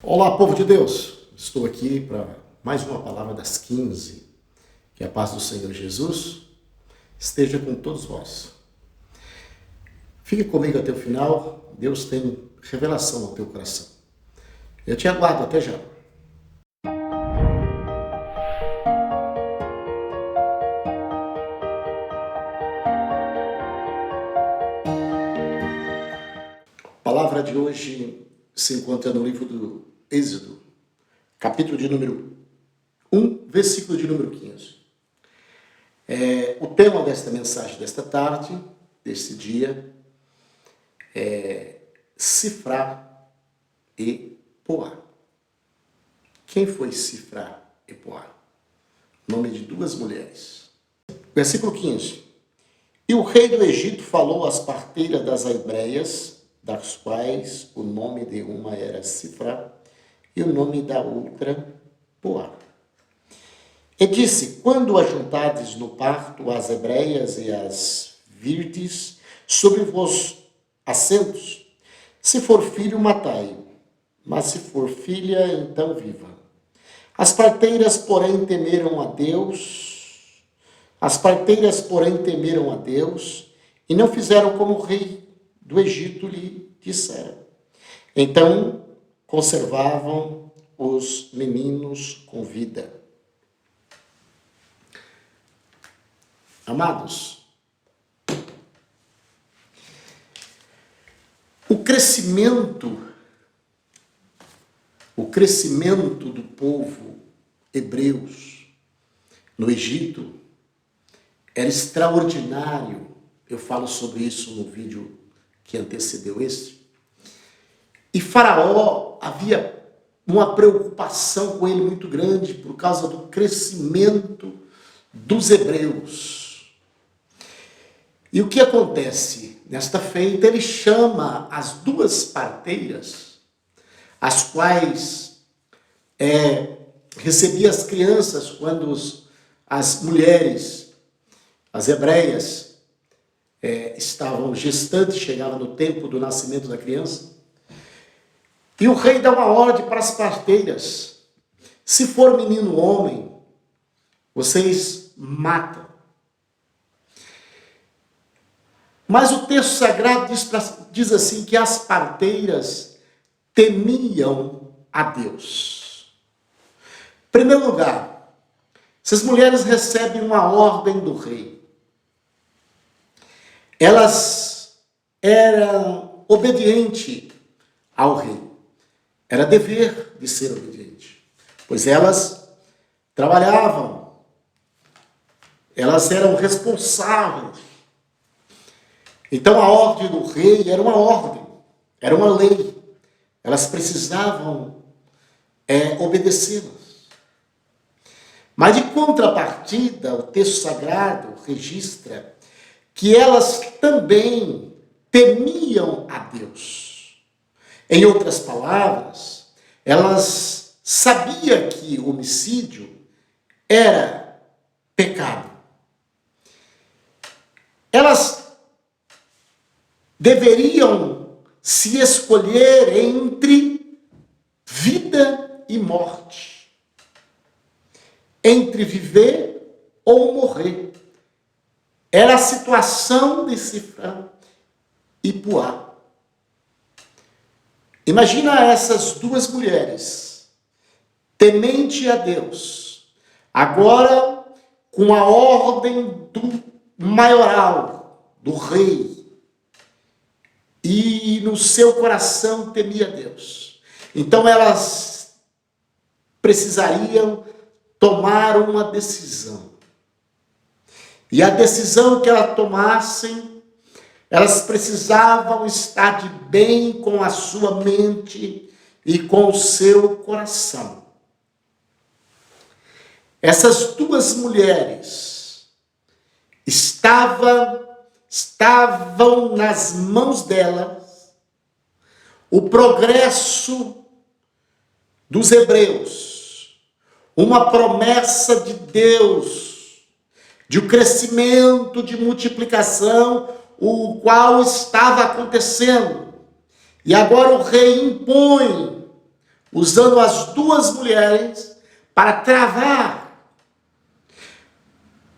Olá, povo de Deus! Estou aqui para mais uma palavra das 15. Que a paz do Senhor Jesus esteja com todos vós. Fique comigo até o final. Deus tem revelação ao teu coração. Eu te aguardo. Até já. A palavra de hoje se encontra no livro do Êxodo, capítulo de número 1, versículo de número 15. O tema desta mensagem desta tarde, deste dia, é Sifrá e Poá. Quem foi Sifrá e Poá? Nome de duas mulheres. Versículo 15. E o rei do Egito falou às parteiras das hebreias, das quais o nome de uma era Sifrá e o nome da outra Poá. E disse: quando ajuntardes no parto as hebreias e as virdes sobre vos assentos, se for filho, matai-o, mas se for filha, então viva. As parteiras, porém, temeram a Deus, e não fizeram como o rei do Egito lhe dissera. Então, conservavam os meninos com vida. Amados, o crescimento do povo hebreus no Egito era extraordinário. Eu falo sobre isso no vídeo que antecedeu esse. E Faraó havia uma preocupação com ele muito grande por causa do crescimento dos hebreus. E o que acontece? Nesta feita, ele chama as duas parteiras, as quais recebia as crianças quando as mulheres, as hebreias, estavam gestantes, chegavam no tempo do nascimento da criança. E o rei dá uma ordem para as parteiras: se for menino ou homem, vocês matam. Mas o texto sagrado diz assim que as parteiras temiam a Deus. Em primeiro lugar, essas mulheres recebem uma ordem do rei. Elas eram obedientes ao rei. Era dever de ser obediente, pois elas trabalhavam, elas eram responsáveis. Então a ordem do rei era uma ordem, era uma lei. Elas precisavam obedecê-las. Mas de contrapartida, o texto sagrado registra que elas também temiam a Deus. Em outras palavras, elas sabiam que o homicídio era pecado. Elas deveriam se escolher entre vida e morte, entre viver ou morrer. Era a situação de Sifrá e Poá. Imagina essas duas mulheres, temente a Deus, agora com a ordem do maioral, do rei, e no seu coração temia Deus. Então elas precisariam tomar uma decisão. E a decisão que elas tomassem, elas precisavam estar de bem com a sua mente e com o seu coração. Essas duas mulheres estavam nas mãos delas o progresso dos hebreus, uma promessa de Deus, de um crescimento, de multiplicação, o qual estava acontecendo. E agora o rei impõe usando as duas mulheres para travar.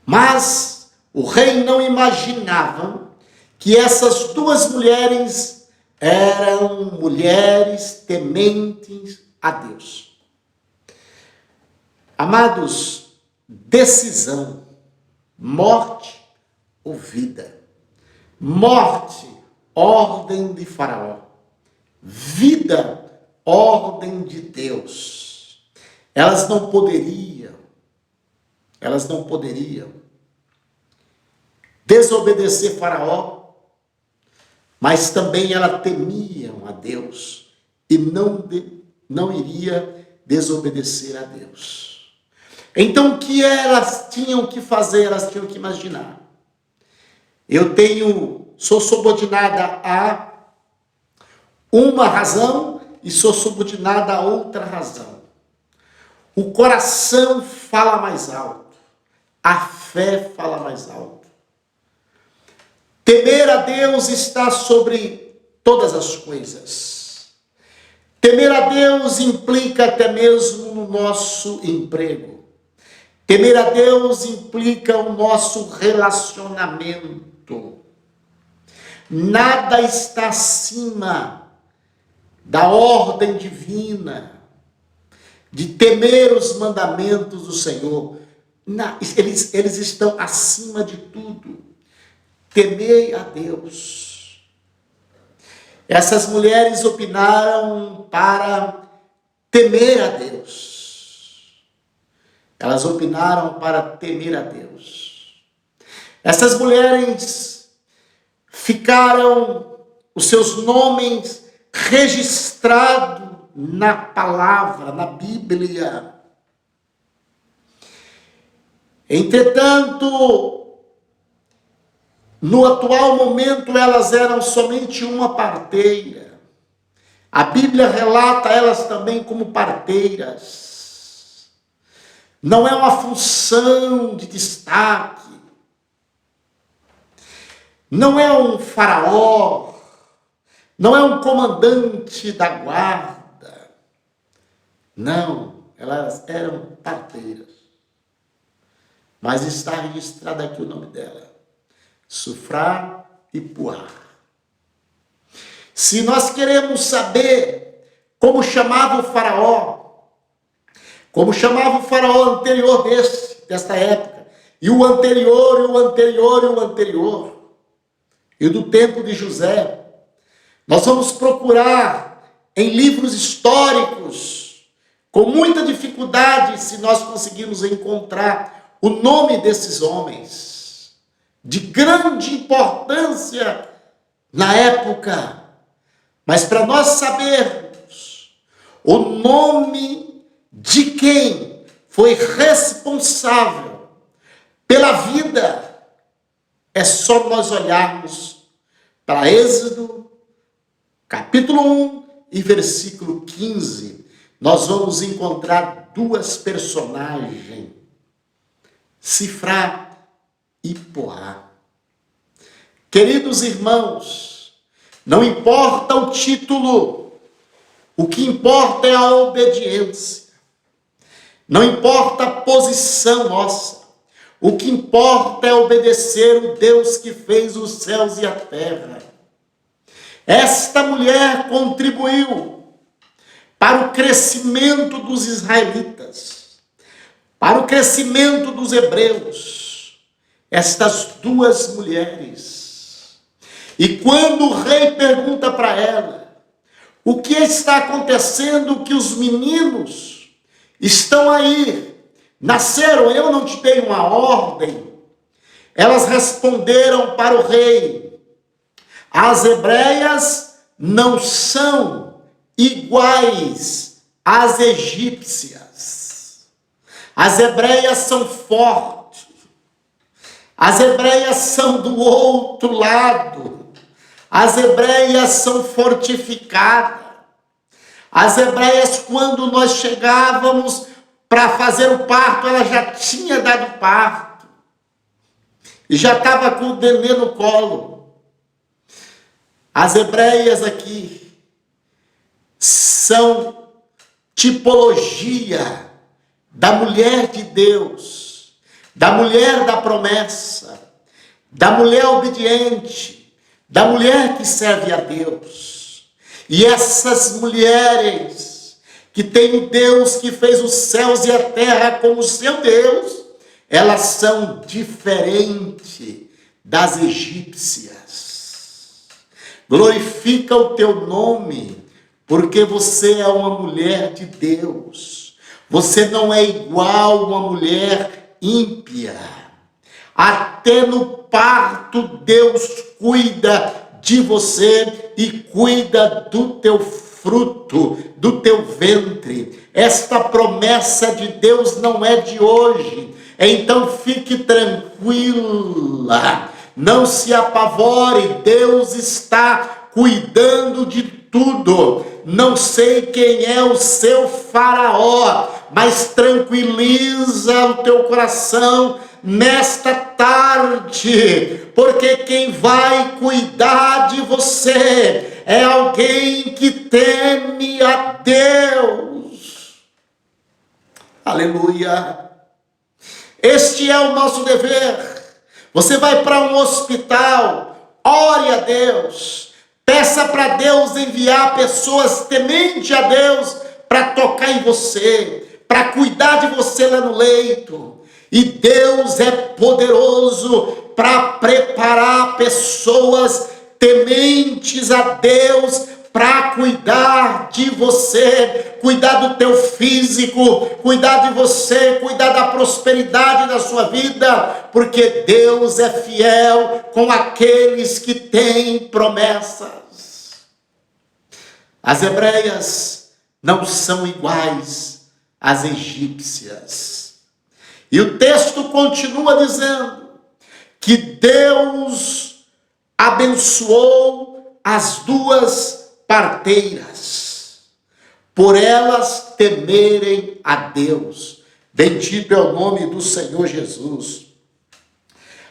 Mas o rei não imaginava que essas duas mulheres eram mulheres tementes a Deus. Amados, decisão, morte ou vida. Morte, ordem de Faraó. Vida, ordem de Deus. Elas não poderiam desobedecer Faraó, mas também elas temiam a Deus e não iria desobedecer a Deus. Então o que elas tinham que fazer? Elas tinham que imaginar. Sou subordinada a uma razão e sou subordinada a outra razão. O coração fala mais alto, a fé fala mais alto. Temer a Deus está sobre todas as coisas. Temer a Deus implica até mesmo no nosso emprego. Temer a Deus implica o nosso relacionamento. Nada está acima da ordem divina, de temer os mandamentos do Senhor. Eles estão acima de tudo. Temei a Deus. Essas mulheres opinaram para temer a Deus. Elas opinaram para temer a Deus. Essas mulheres ficaram, os seus nomes registrados na palavra, na Bíblia. Entretanto, no atual momento, elas eram somente uma parteira. A Bíblia relata elas também como parteiras. Não é uma função de destaque. Não é um faraó. Não é um comandante da guarda. Não, elas eram parteiras. Mas está registrado aqui o nome dela. Sufrá e Puá. Se nós queremos saber como chamava o faraó, como chamava o faraó anterior desta época, e o anterior, e o anterior, e o anterior, e do tempo de José, nós vamos procurar em livros históricos, com muita dificuldade, se nós conseguirmos encontrar o nome desses homens, de grande importância na época, mas para nós sabermos o nome de quem foi responsável pela vida, é só nós olharmos para Êxodo, capítulo 1 e versículo 15. Nós vamos encontrar duas personagens, Sifrá e Poá. Queridos irmãos, não importa o título, o que importa é a obediência. Não importa a posição nossa, o que importa é obedecer o Deus que fez os céus e a terra. Esta mulher contribuiu para o crescimento dos israelitas, para o crescimento dos hebreus, estas duas mulheres. E quando o rei pergunta para ela, o que está acontecendo que os meninos estão aí, nasceram, eu não te dei uma ordem? Elas responderam para o rei, as hebreias não são iguais às egípcias. As hebreias são fortes. As hebreias são do outro lado. As hebreias são fortificadas. As hebreias, quando nós chegávamos para fazer o parto, ela já tinha dado parto. E já estava com o nenê no colo. As hebreias aqui são tipologia da mulher de Deus, da mulher da promessa, da mulher obediente, da mulher que serve a Deus. E essas mulheres que têm o Deus que fez os céus e a terra como seu Deus, elas são diferentes das egípcias. Glorifica o teu nome, porque você é uma mulher de Deus. Você não é igual a uma mulher ímpia. Até no parto, Deus cuida de você e cuida do teu fruto, do teu ventre. Esta promessa de Deus não é de hoje. Então fique tranquila, não se apavore, Deus está cuidando de tudo. Não sei quem é o seu faraó, mas tranquiliza o teu coração nesta tarde, porque quem vai cuidar de você é alguém que teme a Deus. Aleluia! Este é o nosso dever. Você vai para um hospital, ore a Deus, peça para Deus enviar pessoas tementes a Deus para tocar em você, para cuidar de você lá no leito. E Deus é poderoso para preparar pessoas tementes a Deus para cuidar de você, cuidar do teu físico, cuidar de você, cuidar da prosperidade da sua vida, porque Deus é fiel com aqueles que têm promessas. As hebreias não são iguais às egípcias. E o texto continua dizendo que Deus abençoou as duas parteiras, por elas temerem a Deus. Bendito é o nome do Senhor Jesus.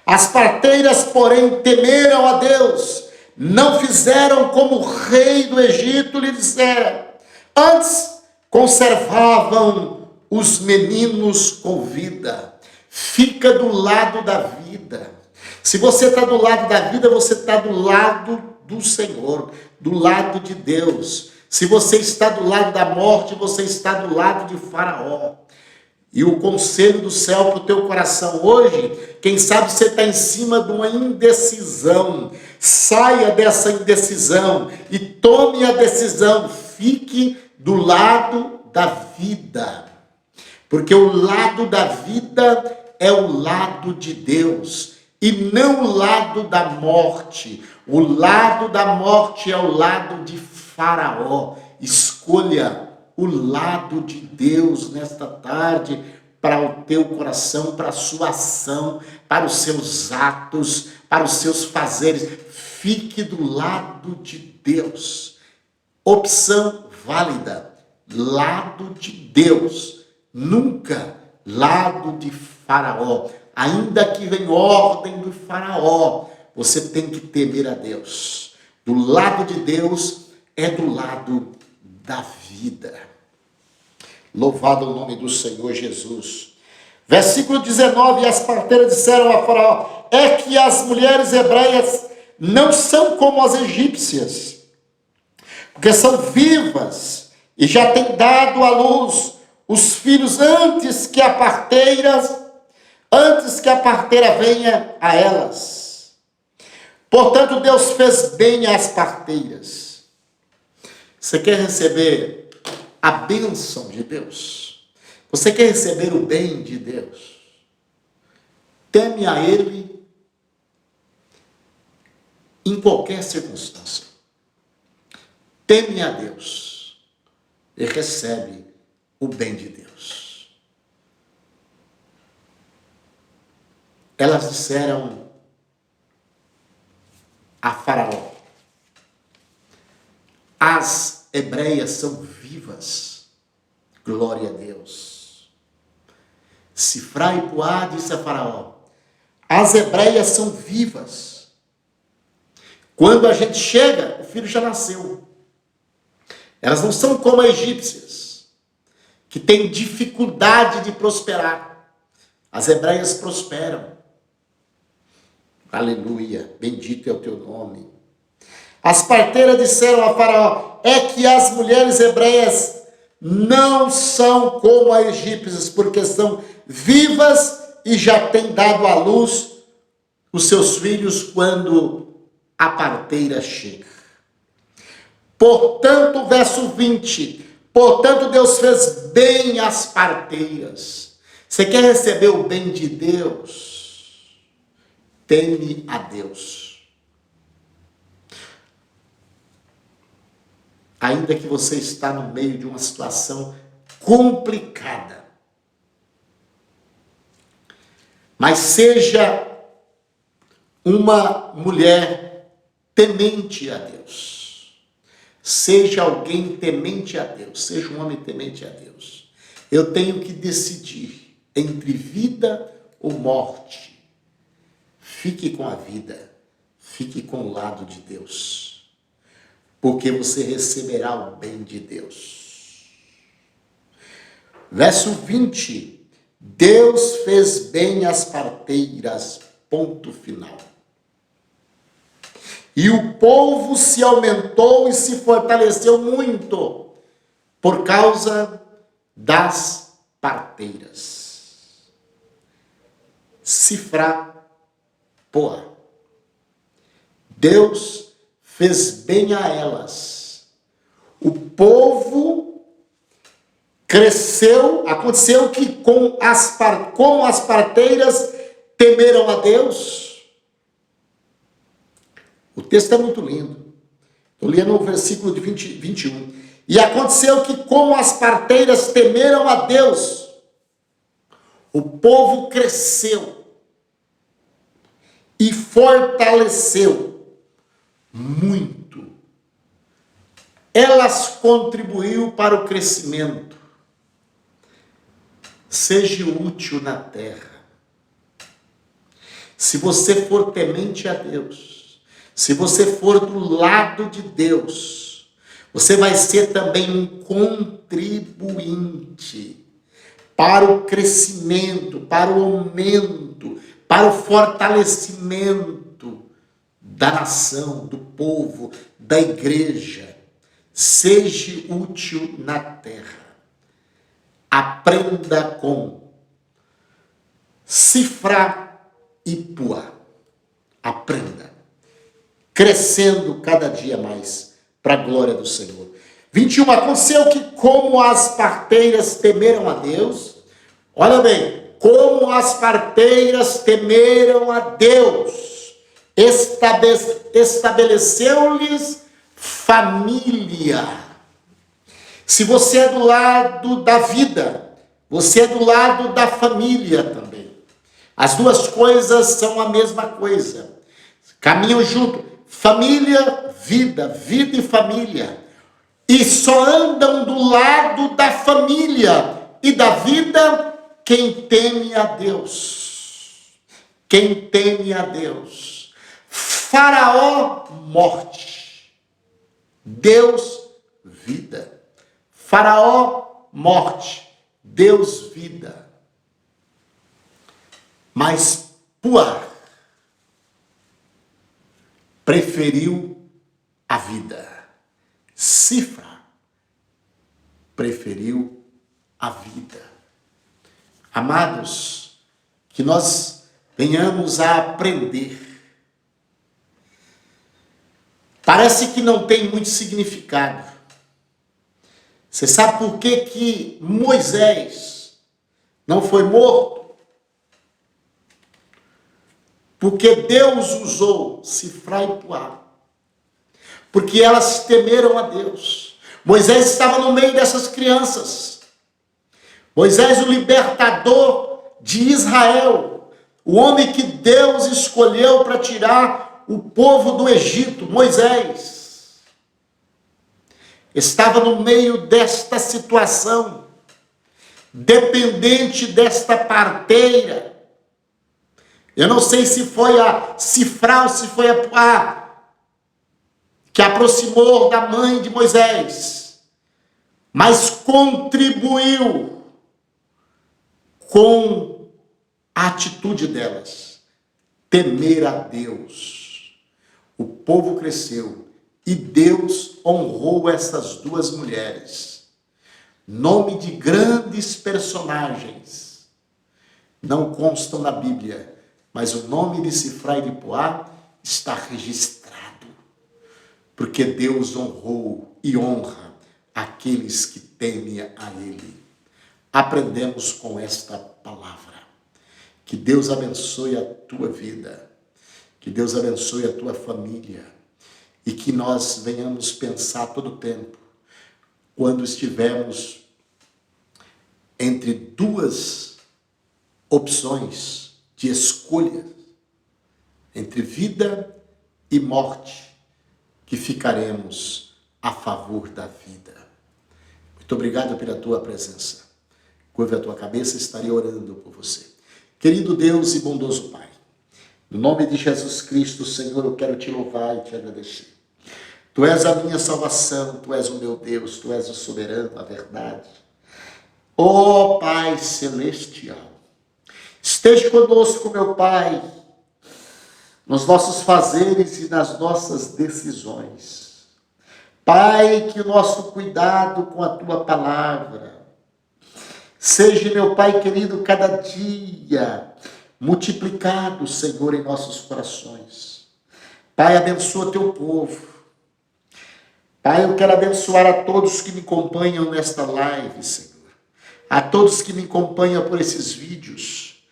As parteiras, porém, temeram a Deus, não fizeram como o rei do Egito lhe dissera, antes conservavam os meninos com vida. Fica do lado da vida. Se você está do lado da vida, você está do lado do Senhor, do lado de Deus. Se você está do lado da morte, você está do lado de Faraó. E o conselho do céu para o teu coração hoje, quem sabe você está em cima de uma indecisão. Saia dessa indecisão e tome a decisão. Fique do lado da vida. Porque o lado da vida é o lado de Deus e não o lado da morte. O lado da morte é o lado de Faraó. Escolha o lado de Deus nesta tarde para o teu coração, para a sua ação, para os seus atos, para os seus fazeres. Fique do lado de Deus. Opção válida. Lado de Deus. Nunca lado de Faraó. Ainda que venha ordem do Faraó, você tem que temer a Deus. Do lado de Deus é do lado da vida. Louvado o nome do Senhor Jesus. Versículo 19, as parteiras disseram a Faraó, é que as mulheres hebreias não são como as egípcias, porque são vivas e já têm dado à luz os filhos antes que a parteira venha a elas. Portanto, Deus fez bem às parteiras. Você quer receber a bênção de Deus? Você quer receber o bem de Deus? Teme a Ele em qualquer circunstância. Teme a Deus e recebe o bem de Deus. Elas disseram a Faraó, as hebreias são vivas, glória a Deus. Sifra e Puá disse a Faraó, as hebreias são vivas. Quando a gente chega, o filho já nasceu. Elas não são como as egípcias. que tem dificuldade de prosperar. As hebreias prosperam. Aleluia, bendito é o teu nome. As parteiras disseram a Faraó: é que as mulheres hebreias não são como as egípcias, porque são vivas e já têm dado à luz os seus filhos quando a parteira chega. Portanto, verso 20, portanto Deus fez bem às parteiras. Você quer receber o bem de Deus? Teme a Deus. Ainda que você está no meio de uma situação complicada, mas seja uma mulher temente a Deus, seja alguém temente a Deus, seja um homem temente a Deus. Eu tenho que decidir entre vida ou morte. Fique com a vida, fique com o lado de Deus, porque você receberá o bem de Deus. Verso 20, Deus fez bem às parteiras, ponto final. E o povo se aumentou e se fortaleceu muito por causa das parteiras. Sifra, Poá. Deus fez bem a elas. O povo cresceu. Aconteceu que como as parteiras temeram a Deus. O texto é muito lindo. Estou lendo o versículo de 21. E aconteceu que como as parteiras temeram a Deus, o povo cresceu e fortaleceu muito. Elas contribuíram para o crescimento. Seja útil na terra. Se você for temente a Deus, se você for do lado de Deus, você vai ser também um contribuinte para o crescimento, para o aumento, para o fortalecimento da nação, do povo, da igreja. Seja útil na terra. Aprenda com Sifra e Poá. Aprenda. Crescendo cada dia mais para a glória do Senhor. 21. Aconteceu que como as parteiras temeram a Deus, olha bem, como as parteiras temeram a Deus, estabeleceu-lhes família. Se você é do lado da vida, você é do lado da família também. As duas coisas são a mesma coisa. Caminham junto. Família, vida, vida e família. E só andam do lado da família e da vida quem teme a Deus. Quem teme a Deus. Faraó, morte. Deus, vida. Faraó, morte. Deus, vida. Mas Poá preferiu a vida. Sifra preferiu a vida. Amados, que nós venhamos a aprender. Parece que não tem muito significado. Você sabe por que Moisés não foi morto? Porque Deus usou Sifra e Poá. Porque elas temeram a Deus. Moisés estava no meio dessas crianças. Moisés, o libertador de Israel. O homem que Deus escolheu para tirar o povo do Egito. Moisés estava no meio desta situação. Dependente desta parteira. Eu não sei se foi a Sifra ou se foi a Poá que aproximou da mãe de Moisés. mas contribuiu com a atitude delas, temer a Deus. O povo cresceu e Deus honrou essas duas mulheres. Nome de grandes personagens não constam na Bíblia, mas o nome de Sifra e de Puá está registrado, porque Deus honrou e honra aqueles que temem a Ele. Aprendemos com esta palavra. Que Deus abençoe a tua vida, que Deus abençoe a tua família e que nós venhamos pensar todo o tempo, quando estivermos entre duas opções de escolha, entre vida e morte, que ficaremos a favor da vida. Muito obrigado pela tua presença. Curva a tua cabeça, estarei orando por você. Querido Deus e bondoso Pai, no nome de Jesus Cristo, Senhor, eu quero te louvar e te agradecer. Tu és a minha salvação, tu és o meu Deus, tu és o soberano, a verdade. Ó Pai celestial, esteja conosco, meu Pai, nos nossos fazeres e nas nossas decisões. Pai, que o nosso cuidado com a tua palavra seja, meu Pai querido, cada dia multiplicado, Senhor, em nossos corações. Pai, abençoa teu povo. Pai, eu quero abençoar a todos que me acompanham nesta live, Senhor. A todos que me acompanham por esses vídeos.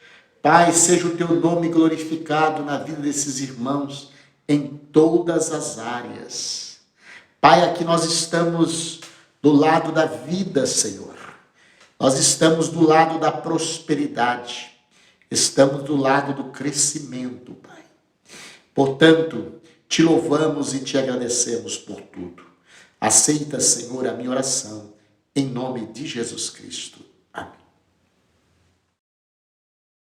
Pai, seja o teu nome glorificado na vida desses irmãos em todas as áreas. Pai, aqui nós estamos do lado da vida, Senhor. Nós estamos do lado da prosperidade. Estamos do lado do crescimento, Pai. Portanto, te louvamos e te agradecemos por tudo. Aceita, Senhor, a minha oração, em nome de Jesus Cristo.